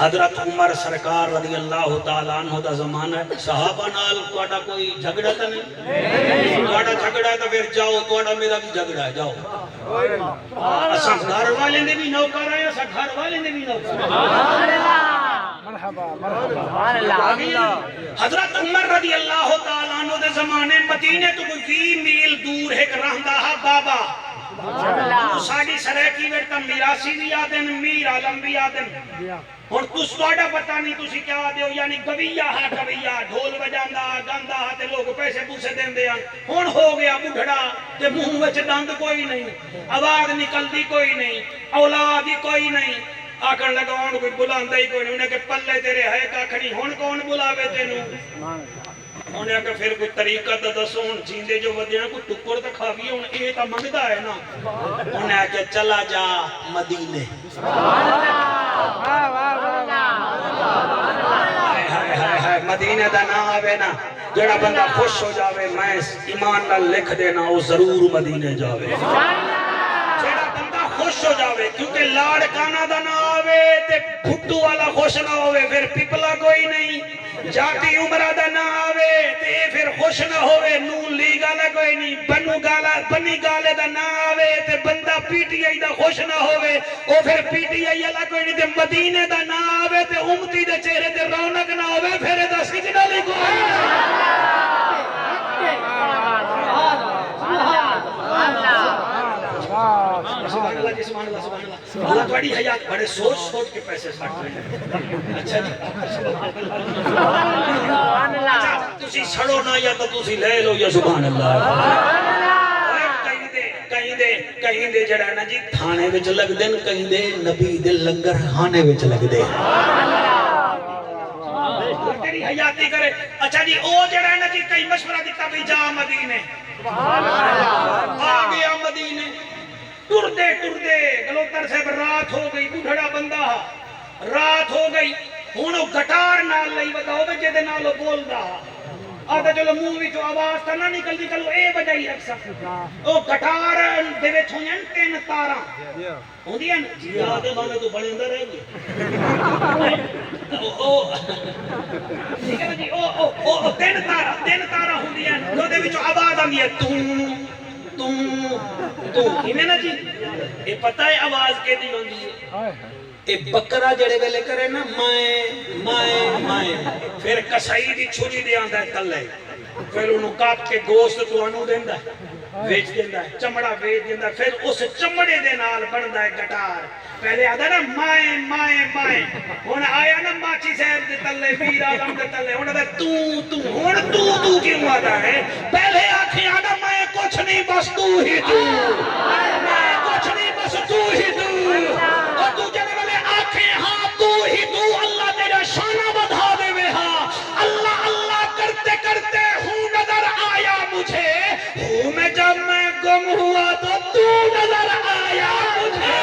حضرت عمر سرکار رضی اللہ تعالیٰ عنہ دا زمانہ ہے، صحابہ نال توڑا کوئی جھگڑا تا نہیں، توڑا جھگڑا ہے تو پھر جاؤ، توڑا میرا بھی جھگڑا ہے، جاؤ اساں گھر والے نے بھی نوکر آئے، اساں گھر والے نے بھی نوکر آئے۔ حضرت عمر رضی اللہ تعالیٰ عنہ دے زمانے مدینے تو کوئی 20 میل دور ایک رہندا ہے بابا، ساڑی سریکی ویٹا میراسی بھی آدن، میر عالم بھی آدن، اور تس توڑا پتہ نہیں تسی کیا آدھے ہو، یعنی گویہ ہے گویہ، ڈھول بجاندہ گاندہ تے لوگ پیسے پوسے دیں دے، ہون ہو گیا بڑھڑا تے منہ وچ دند کوئی نہیں، آواز نکل دی کوئی نہیں، اولاد ہی کوئی نہیں، آکھن لگا ہون کوئی بلاندہ ہی کوئی نہیں، انہیں کہ پلے تیرے ہے کاکھنی، ہون کون بلاوے تینوں؟ انہیں کہ پھر کوئی طریقہ دا دسو، ہون جیندے جو ودیاں کوئی ٹکر تا کھاوی، ہون اے تا منگدہ ہے نا، انہیں کہ چلا جا مدینے، مدینے دا نام آوے نا، جڑا بندہ خوش ہو جاوے، میں ایمان نہ لکھ دینا وہ ضرور مدینے جاوے، جڑا بندہ خوش ہو جاوے، کیونکہ لاڑ کانا دا نہ آوے تے بھٹو والا خوش نہ ہوئے، پھر پپلا کوئی نہیں، جاتی عمرہ دا نہ آوے تے پھر خوش نہ ہوئے، نون لی گالا کوئی نہیں، بنی گالے دا نہ آوے تے بندہ پی ٹی آئی دا خوش نہ ہوئے، او پھر پی ٹی آئی اللہ کوئی نہیں، تے مدینے دا نہ آوے تے امتی دے چہرے تے رونق نہ ہوئے، پھر دا سجنہ لی کوئی سبحان اللہ جی، سبحان اللہ، سبحان اللہ، اللہ توڑی حیات بڑے سوچ سوچ کے پیسے ساٹھ رہے ہیں، اچھا جی، سبحان اللہ، اچھا تسی سڑو نہ یا تو تسی لے لو یا سبحان اللہ، کہیں دے جڑا نا جی تھانے وچ لگ دن، کہیں دے نبی دے لنگر خانے وچ لگ دے، تیری حیاتی کرے، اچھا جی او جڑا نا جی کئی مشورہ دیتا بھی جا مدینے، آ گیا مدینے، ٹردے گلوتر صاحب رات ہو گئی، بڑھڑا بندہ رات ہو گئی، ہونو گٹار نال لئی بتاؤ بے جے نالو بول دا آدھا چلو منہ بھی جو آواز تا نہ نکل دی چلو اے بجائی رکھ سکتا، او گٹار دے وچ ہوئیں تین تاراں ہوں دیا نا جی آدھے مانے تو بڑے اندر رہ گئے، تین تارا ہوں دیا نا دے وچ آواز آنی ہے تو ہمیں نا جی یہ پتہ ہے آواز کے دی ہوندی ہے، اے بکرہ جڑے ویلے کرے نا مائیں پھر کسائی دی چھوڑی دے آندہ ہے تلے، پھر انہوں کاپ کے گوشت تو انہوں دیندہ ہے، ویچ دیندہ ہے، چمڑا ویچ دیندہ ہے، پھر اس چمڑے دے نال بندہ ہے گٹار، پہلے آدھا نا مائیں، ہون آیا نا ماچی صاحب دے تلے، میر آدم دے تلے، ہون آدھا ہون تو کیوں آدھا ہے، پہلے آنکھیں آدھا میں کچھ نہیں بس تو ہی تو، میں کچھ نہیں بس تو ہی تو، اور تو جنے والے آنکھیں ہاں تو ہی تو، اللہ تیرا شانہ بدھا دے وے ہاں، اللہ اللہ کرتے کرتے ہوں نظر آیا مجھے، ہوں میں جب میں گم ہوا تو نظر آیا مجھے،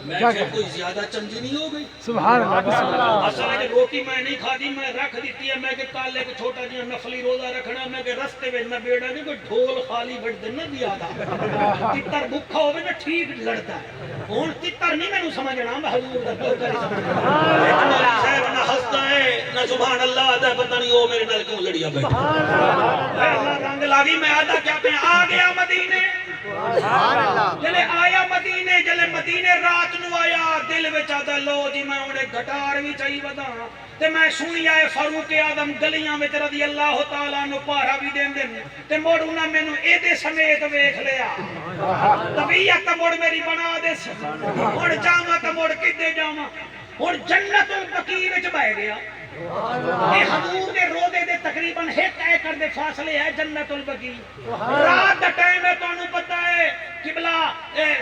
میں پھر کوئی زیادہ چنگی نہیں ہو گئی، سبحان اللہ، اصل ہے کہ روٹی میں نہیں کھا دی، میں رکھ دیتی ہے، میں کہ کالے کو چھوٹا جی نفلی روزہ رکھنا، میں کہ رستے میں نہ بیڑا نہیں کوئی ڈھول خالی بڑھ دن نہ دیا تھا، تتر بکھا ہوئے نا ٹھیک لڑتا ہے، ہون تتر نہیں میں نو سمجھنا، میں حضور دا دو کری سمجھنا، صاحب نہ ہستا ہے نہ سبحان اللہ آدھا پتہ نہیں وہ میرے نال کیوں لڑیا بیٹھا، اللہ رنگ لاوی میں آدھا کیا پہ آ گیا مدینے، جلے آیا مدینے، جلے مدینے رات نو آیا، دل وچ آدھا لو جی میں انہیں گھٹار بھی چاہی بدا، تے میں سنی آئے فاروق اعظم گلیاں وچ رضی اللہ تعالیٰ نو پارا بھی دین دن، تے موڑ انہاں میں نو اے دے سمیت ویکھ لیا، طبیعت موڑ میری بنا دے اور جاما تا موڑ کدے جاما، اور جنت البقیع وچ بہ گیا، یہ حضور دے روزے دے تقریباً 1 ایکڑ دے فاصلے ہے جنت البقیع، رات دا ٹائم ہے تو انہوں پتہ ہے قبلہ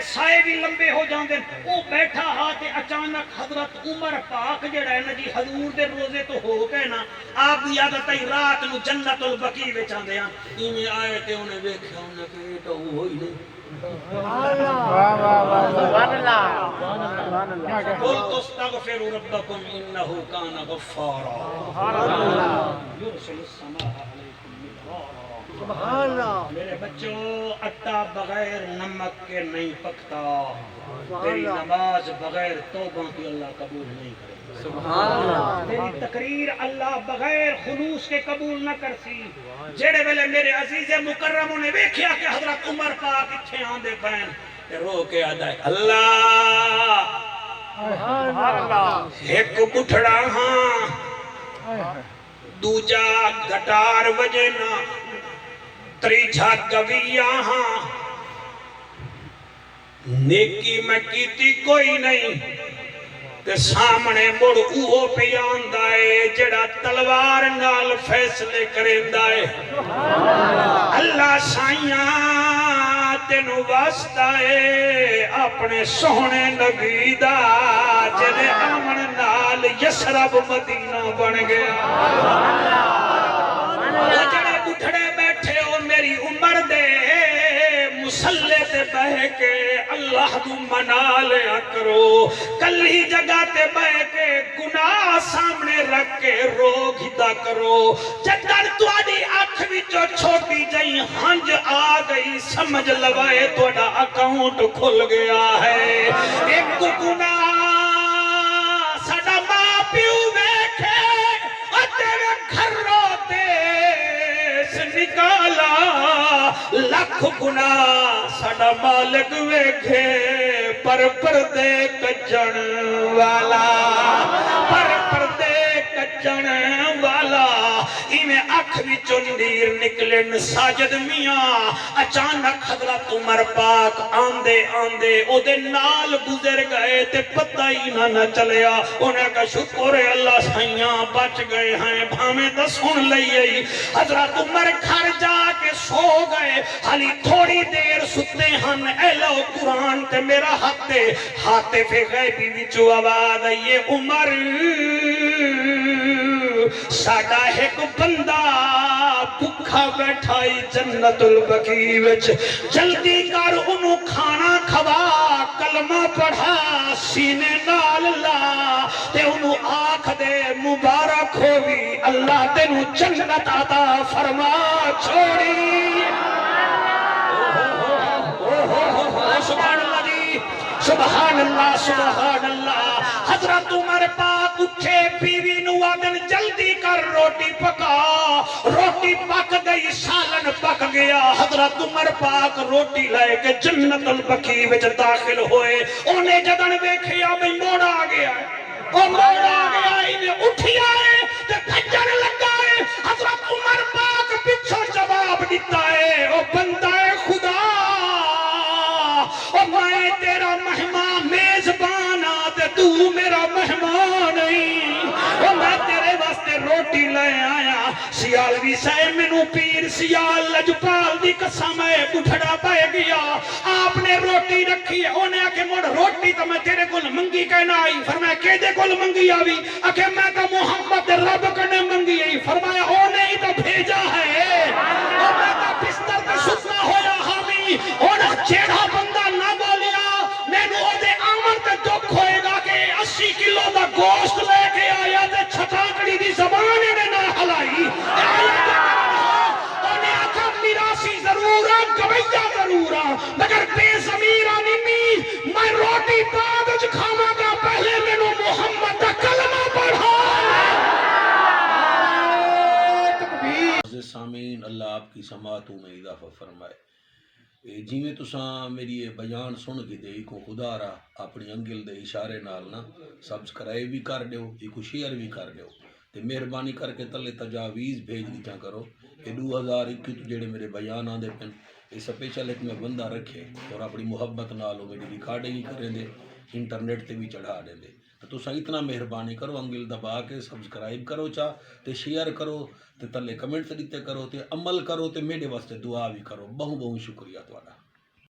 سائے بھی لمبے ہو جاندے، وہ بیٹھا ہاتھ اچانک حضرت عمر پاک جڑا ہے نا جی حضور دے روزے تو ہو گئے نا، آپ دی عادت ہے رات نو جنت البقیع وچ آندے ہیں، ایویں آئے تے انہیں ویکھیا انہیں کہ یہ تو ہوئی نہیں، قلت استغفروا ربکم انه کان غفارا یرسل السماء علیکم مدرارا میرے بچوں، آٹا بغیر نمک کے نہیں پکتا، تیری نماز بغیر توبہ کی اللہ قبول نہیں کرے، تیری تقریر اللہ بغیر خلوص کے قبول نہ کرسی۔ جڑے ویلے میرے عزیز مکرم نے ویکھیا کہ حضرت عمر پاک اتھے آندے پین تے رو کے آدا ہے اللہ ایک بٹھڑا ہاں دوجا گٹار وجنا تریجا گویا ہاں، نیکی میں کیتی کوئی نہیں تے سامنے مڑ اوہ پیاندا ہے جڑا تلوار نال فیصلے کریندا ہے۔ اللہ سائیاں تینو واسطہ ہے اپنے سونے نبی دا جنے آمن نال یسرب مدینہ بن گیا۔ جڑے بٹھڑے بیٹھے ہو میری عمر دے مسلح تے بہ کے اللہ کو منا لیا کرو، کلی جگہ تے بہ کے گناہ سامنے رکھ کے روک ہدا کرو۔ جدر تواڈی اکھ وچوں چھوٹی جئی ہنج آ گئی سمجھ لوائے تواڈا اکاؤنٹ کھل گیا ہے۔ ایک گناہ ساڈا ماں پیو ویکھے تیرے گھروں نکالا، لکھ گناہ ساڈا مالک ویکھے پر پردے کجن والا، پر پردے کجن والا۔ ایویں اکھ وچوں نیر نکلن ساجد میاں اچانک حضرت عمر پاک آندے آندے او دے نال گزر گئے تے پتہ ہی نہ چلیا۔ انہیں کہا شکر ہے اللہ سائیاں بچ گئے ہیں، بھامیں تو سن لئی۔ حضرت عمر گھر جا کے سو گئے، حالی تھوڑی دیر ستے ہن، اے لو قرآن تے میرا حق دے ہاتھے پہ غیبی وچو آواز آئیے عمر ساڈا ایک بندہ بھکھا بیٹھائی جنت البقیع وچ، جلدی کر انہوں کھانا کھوا کلمہ پڑھا سینے نال لا تے انہوں آنکھ دے مبارک ہوئی اللہ تینوں جنت عطا فرما چھوڑی۔ سبحان اللہ جی، سبحان اللہ سبحان اللہ۔ حضرت عمر پاک اٹھے بیوی نو آدن جلدی کر روٹی پکا، روٹی پک گئی سالن پک گیا۔ حضرت عمر پاک روٹی لائے کے جنت البقیع وچ داخل ہوئے، انہیں جدن ویکھیا بھئی موڑ آ گیا ہے، او موڑ آ گیا انہیں اٹھیا ہے تے بھجن لگا ہے۔ حضرت عمر پاک پچھو جواب دیتا ہے او بندہ خدا، او میں تیرا مہمان میزبان تے تو میرا مہمان نہیں، او میں تیرے واسطے روٹی لے آیا۔ سیال بھی سائے منو پیر سیال لجپال دی قسم ہے بٹھڑا پہ گیا، آپ نے روٹی رکھی ہے، انہیں آکے موڑ روٹی تو میں تیرے کل منگی کہنا آئی، فرمایا کہ دے کل منگی آوی، آکے میں تو محمد رب کنے منگی آئی، فرمایا انہیں ہی تو بھیجا ہے، اور میں تو بستر تے سکنا ہویا حامی، انہیں چیڑا بندہ نہ بولیا، میں نو دے آمن تے دکھ ہوئے گا کہ 80 کلو دا گوشت لے کے آیا تے چھٹاکڑی دی زبان نے نہ ہلائی، انہیں آکھا میراسی ضرورا گویا ضرورا مگر بے زمیرہ نمی، میں روٹی بعد کھاما گا پہلے میں نو محمد دا کلمہ پڑھا۔ سامین اللہ آپ کی سماعتوں میں اضافہ فرمائے۔ جی میں تساں میری یہ بیان سن کے دے کو خدا را اپنی انگل دے اشارے نال نا سبسکرائب بھی کر دیو، ایک شیئر بھی کر دیو تے مہربانی کر کے تلے تجاویز بھیج دیتا کرو کہ 2021 جڑے میرے بیان آندے پن یہ سپیشل ایک میں بندہ رکھے اور اپنی محبت نالو میری ریکارڈنگ کریں دے انٹرنیٹ تے بھی چڑھا دیں دے تو تساں اتنا مہربانی کرو انگل دبا کے سبسکرائب کرو چاہ تے شیئر کرو تے تلے کمنٹ دیتے کرو تے عمل کرو تے میرے واسطے دعا بھی کرو۔ بہت بہت شکریہ تواڈا۔